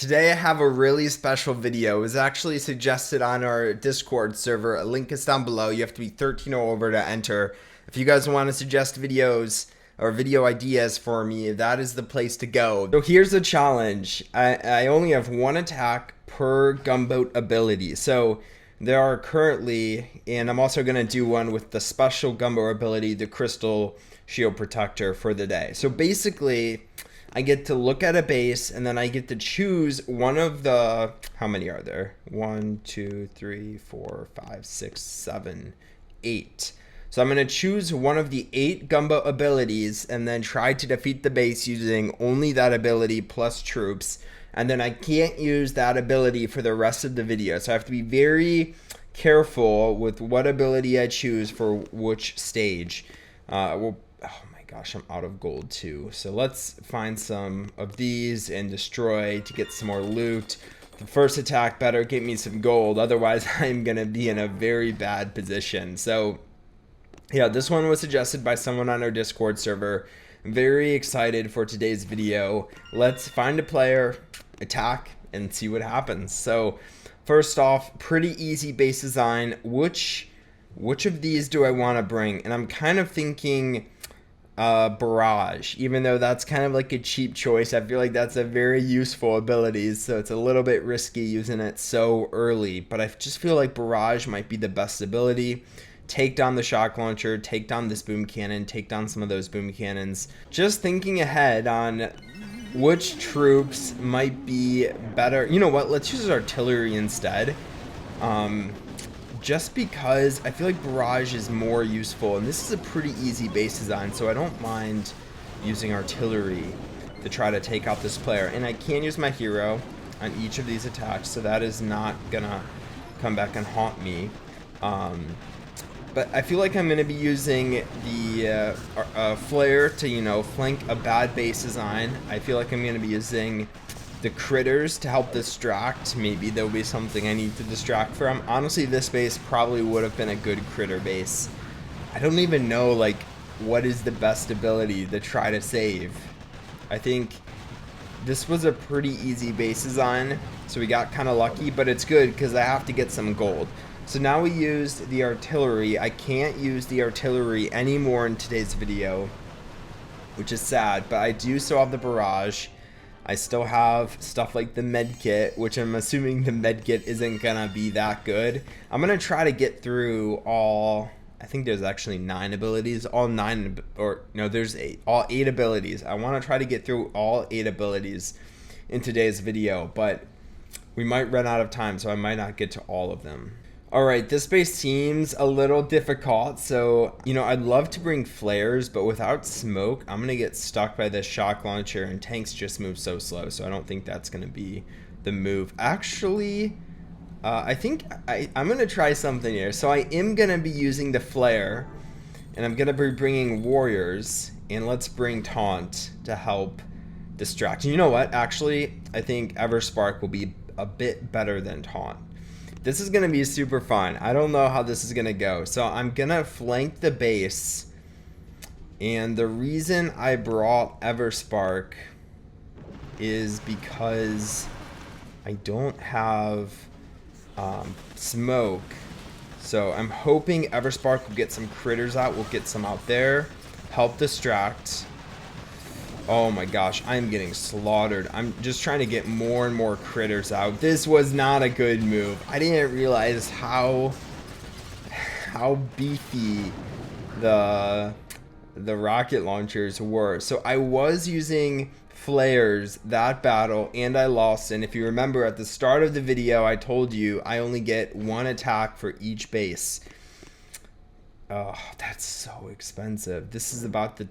Today I have a really special video. It was actually suggested on our Discord server. A link is down below. You have to be 13 or over to enter. If you guys want to suggest videos or video ideas for me, that is the place to go. So here's the challenge. I only have one attack per gunboat ability. So there are currently, and I'm also going to do one with the special gunboat ability, the Crystal Shield Protector for the day. So basically, I get to look at a base and then I get to choose one of the, how many are there? 1, 2, 3, 4, 5, 6, 7, 8. So I'm going to choose one of the 8 gunboat abilities and then try to defeat the base using only that ability plus troops. And then I can't use that ability for the rest of the video. So I have to be very careful with what ability I choose for which stage. Oh my gosh, I'm out of gold too. So let's find some of these and destroy to get some more loot. The first attack better get me some gold. Otherwise, I'm going to be in a very bad position. So yeah, this one was suggested by someone on our Discord server. Very excited for today's video. Let's find a player, attack, and see what happens. So first off, pretty easy base design. Which of these do I want to bring? And I'm kind of thinking barrage, even though that's kind of like a cheap choice. I feel like that's a very useful ability, so it's a little bit risky using it so early, but I just feel like barrage might be the best ability. Take down the shock launcher, take down this boom cannon, take down some of those boom cannons. Just thinking ahead on which troops might be better. You know what, let's use artillery instead. Just because I feel like barrage is more useful, and this is a pretty easy base design, so I don't mind using artillery to try to take out this player. And I can use my hero on each of these attacks, so that is not gonna come back and haunt me. But I feel like I'm going to be using the flare to, you know, flank a bad base design. I feel like I'm going to be using the critters to help distract. Maybe there'll be something I need to distract from. Honestly, this base probably would have been a good critter base. I don't even know, like, what is the best ability to try to save. I think this was a pretty easy base design, so we got kind of lucky, but it's good because I have to get some gold. So now we used the artillery. I can't use the artillery anymore in today's video, which is sad, but I do still have the barrage. I still have stuff like the med kit, which I'm assuming the med kit isn't gonna be that good. I'm gonna try to get through all, I think there's actually 9 abilities, all 9, or no, there's 8, all 8 abilities. I wanna try to get through all 8 abilities in today's video, but we might run out of time, so I might not get to all of them. Alright, this base seems a little difficult, so, you know, I'd love to bring flares, but without smoke, I'm going to get stuck by this shock launcher, and tanks just move so slow, so I don't think that's going to be the move. Actually, I think I'm going to try something here. So I am going to be using the flare, and I'm going to be bringing warriors, and let's bring taunt to help distract. And you know what? Actually, I think Everspark will be a bit better than taunt. This is going to be super fun. I don't know how this is going to go. So I'm going to flank the base. And the reason I brought Everspark is because I don't have smoke. So I'm hoping Everspark will get some critters out. We'll get some out there. Help distract. Oh my gosh, I'm getting slaughtered. I'm just trying to get more and more critters out. This was not a good move. I didn't realize how beefy the rocket launchers were. So I was using flares that battle and I lost. And if you remember at the start of the video, I told you I only get 1 attack for each base. Oh, that's so expensive. This is about the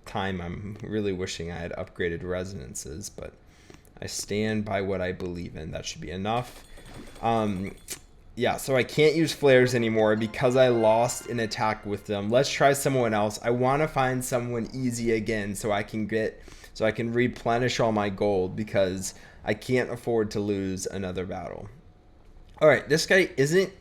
time I'm really wishing I had upgraded resonances, but I stand by what I believe in. That should be enough. Yeah, so I can't use flares anymore because I lost an attack with them. Let's try someone else. I want to find someone easy again so I can replenish all my gold because I can't afford to lose another battle. All right, this guy isn't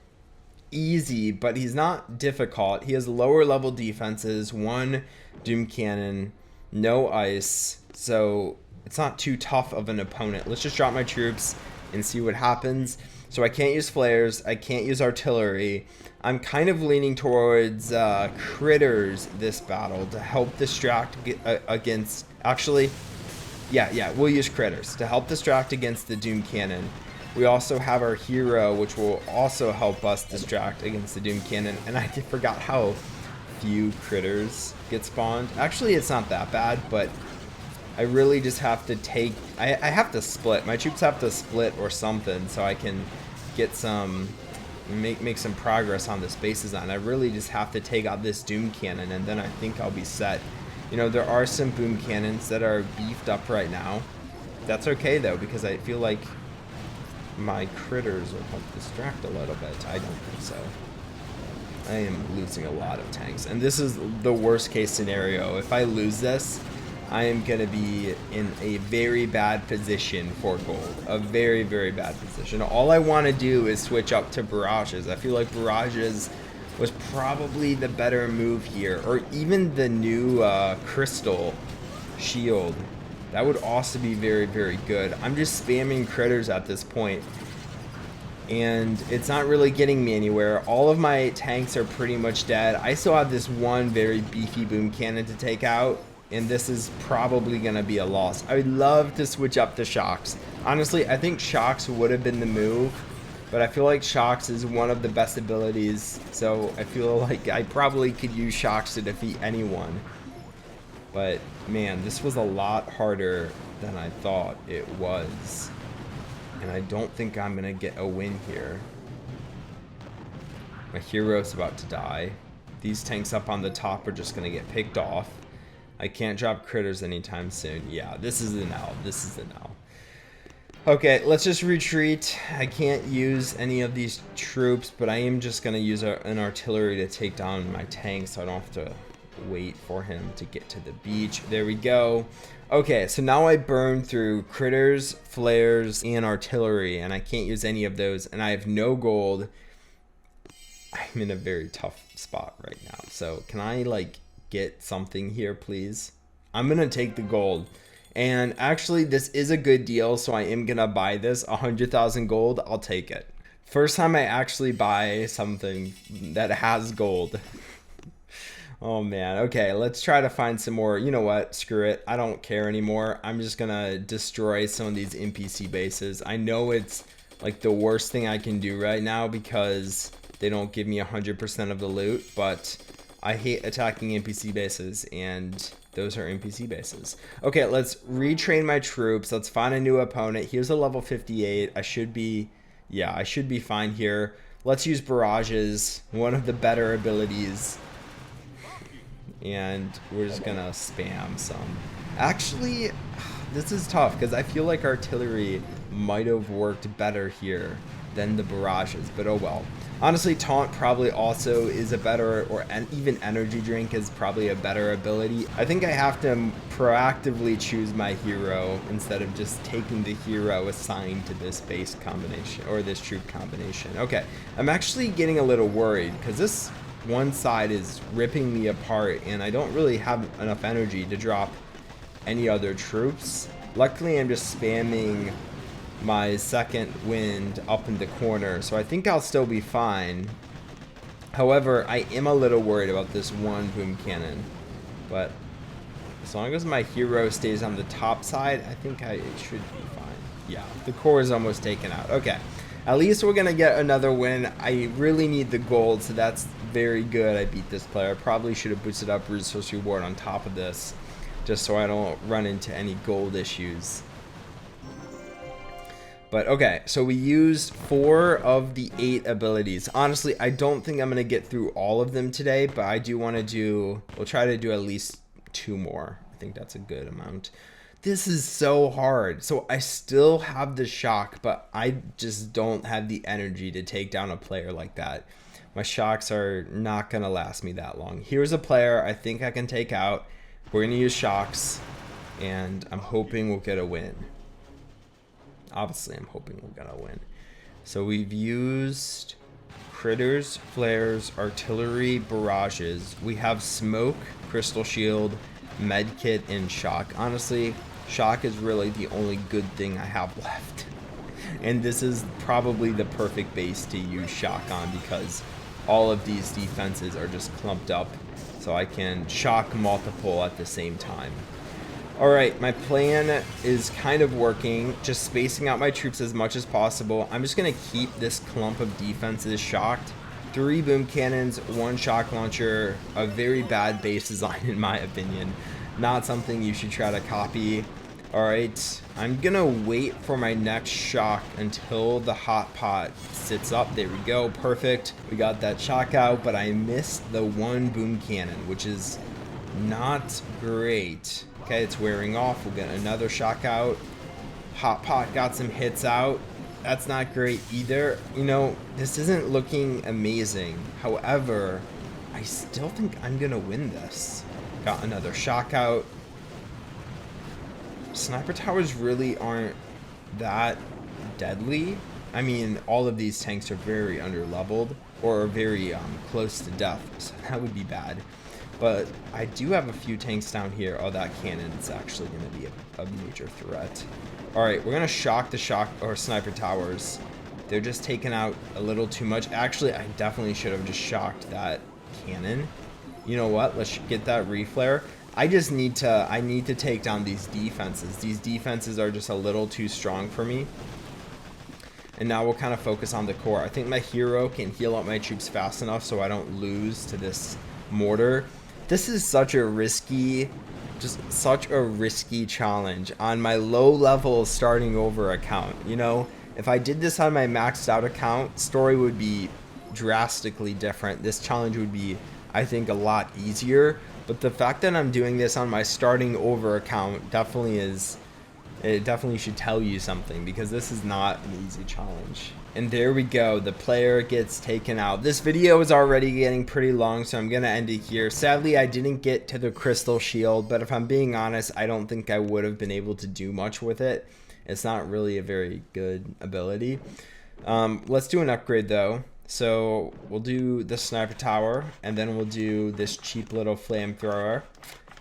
easy, but he's not difficult. He has lower level defenses, 1 doom cannon, no ice, so it's not too tough of an opponent. Let's just drop my troops and see what happens. So I can't use flares. I can't use artillery. I'm kind of leaning towards critters this battle to help distract against... Actually, yeah, we'll use critters to help distract against the Doom Cannon. We also have our hero, which will also help us distract against the Doom Cannon. And I forgot how few critters get spawned. Actually, it's not that bad, but I really just have to take... I have to split. My troops have to split or something so I can get some... Make some progress on this base design. I really just have to take out this Doom Cannon, and then I think I'll be set. You know, there are some Boom Cannons that are beefed up right now. That's okay, though, because I feel like my critters will help distract a little bit. I don't think so. I am losing a lot of tanks, and this is the worst case scenario. If I lose this, I am going to be in a very bad position for gold. A very, very bad position. All I want to do is switch up to barrages. I feel like barrages was probably the better move here. Or even the new crystal shield. That would also be very, very good. I'm just spamming critters at this point, and it's not really getting me anywhere. All of my tanks are pretty much dead. I still have this one very beefy boom cannon to take out, and this is probably going to be a loss. I would love to switch up to shocks. Honestly, I think shocks would have been the move, but I feel like shocks is one of the best abilities, so I feel like I probably could use shocks to defeat anyone. But man, this was a lot harder than I thought it was, and I don't think I'm going to get a win here. My hero's about to die. These tanks up on the top are just going to get picked off. I can't drop critters anytime soon. Yeah, this is an L. This is an L. Okay, let's just retreat. I can't use any of these troops, but I am just going to use an artillery to take down my tank so I don't have to wait for him to get to the beach. There we go. Okay, so now I burn through critters, flares, and artillery, and I can't use any of those, and I have no gold. I'm in a very tough spot right now. So can I, like, get something here, please? I'm gonna take the gold, and actually this is a good deal, so I am gonna buy this. 100,000 gold, I'll take it. First time I actually buy something that has gold. Oh man. Okay, let's try to find some more. You know what, screw it, I don't care anymore. I'm just gonna destroy some of these NPC bases. I know it's like the worst thing I can do right now because they don't give me 100% of the loot, but I hate attacking NPC bases, and those are NPC bases. Okay, let's retrain my troops. Let's find a new opponent. Here's a level 58. I should be fine here. Let's use barrages, one of the better abilities. And we're just gonna spam some. Actually, this is tough because I feel like artillery might have worked better here than the barrages, but oh well. Honestly, taunt probably also is a better, or even energy drink is probably a better ability. I think I have to proactively choose my hero instead of just taking the hero assigned to this base combination or this troop combination. Okay, I'm actually getting a little worried because this one side is ripping me apart and I don't really have enough energy to drop any other troops. Luckily, I'm just spamming my second wind up in the corner, so I think I'll still be fine. However, I am a little worried about this one boom cannon, but as long as my hero stays on the top side, I think it should be fine. Yeah, the core is almost taken out. Okay, at least we're gonna get another win. I really need the gold, so that's very good. I beat this player. I probably should have boosted up resource reward on top of this, just so I don't run into any gold issues. But okay, so we used 4 of the 8 abilities. Honestly, I don't think I'm going to get through all of them today, but I do want to we'll try to do at least 2 more. I think that's a good amount. This is so hard. So I still have the shock, but I just don't have the energy to take down a player like that. My shocks are not going to last me that long. Here's a player I think I can take out. We're going to use shocks, and I'm hoping we'll get a win. Obviously, I'm hoping we're gonna win. So we've used critters, flares, artillery, barrages. We have smoke, crystal shield, medkit, and shock. Honestly, Shock is really the only good thing I have left. And this is probably the perfect base to use shock on because all of these defenses are just clumped up. So I can shock multiple at the same time. Alright, my plan is kind of working. Just spacing out my troops as much as possible. I'm just going to keep this clump of defenses shocked. 3 boom cannons, 1 shock launcher. A very bad base design in my opinion. Not something you should try to copy. Alright, I'm gonna wait for my next shock until the hot pot sits up. There we go, perfect. We got that shock out, but I missed the 1 boom cannon, which is not great. Okay, it's wearing off. We'll get another shock out. Hot pot got some hits out. That's not great either. You know, this isn't looking amazing. However, I still think I'm gonna win this. Got another shock out. Sniper towers really aren't that deadly. I mean, all of these tanks are very under-leveled or very close to death, so that would be bad. But I do have a few tanks down here. Oh, that cannon is actually going to be a major threat. Alright, we're going to shock the sniper towers. They're just taking out a little too much. Actually, I definitely should have just shocked that cannon. You know what? Let's get that reflare. I need to take down these defenses. These defenses are just a little too strong for me. And now we'll kind of focus on the core. I think my hero can heal up my troops fast enough so I don't lose to this mortar. This is such a risky challenge on my low level starting over account. You know, if I did this on my maxed out account, story would be drastically different. This challenge would be, I think, a lot easier. But the fact that I'm doing this on my starting over account definitely should tell you something, because this is not an easy challenge. And there we go, the player gets taken out. This video is already getting pretty long, so I'm gonna end it here. Sadly, I didn't get to the crystal shield, but if I'm being honest, I don't think I would have been able to do much with it. It's not really a very good ability. Let's do an upgrade though. So we'll do the sniper tower, and then we'll do this cheap little flamethrower,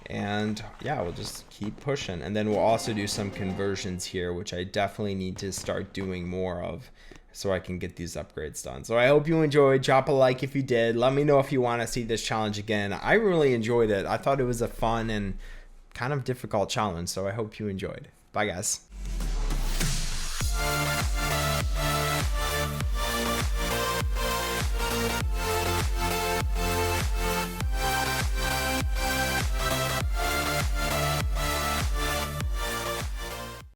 and yeah, we'll just keep pushing. And then we'll also do some conversions here, which I definitely need to start doing more of so I can get these upgrades done. So I hope you enjoyed. Drop a like if you did. Let me know if you want to see this challenge again. I really enjoyed it. I thought it was a fun and kind of difficult challenge, so I hope you enjoyed. Bye guys.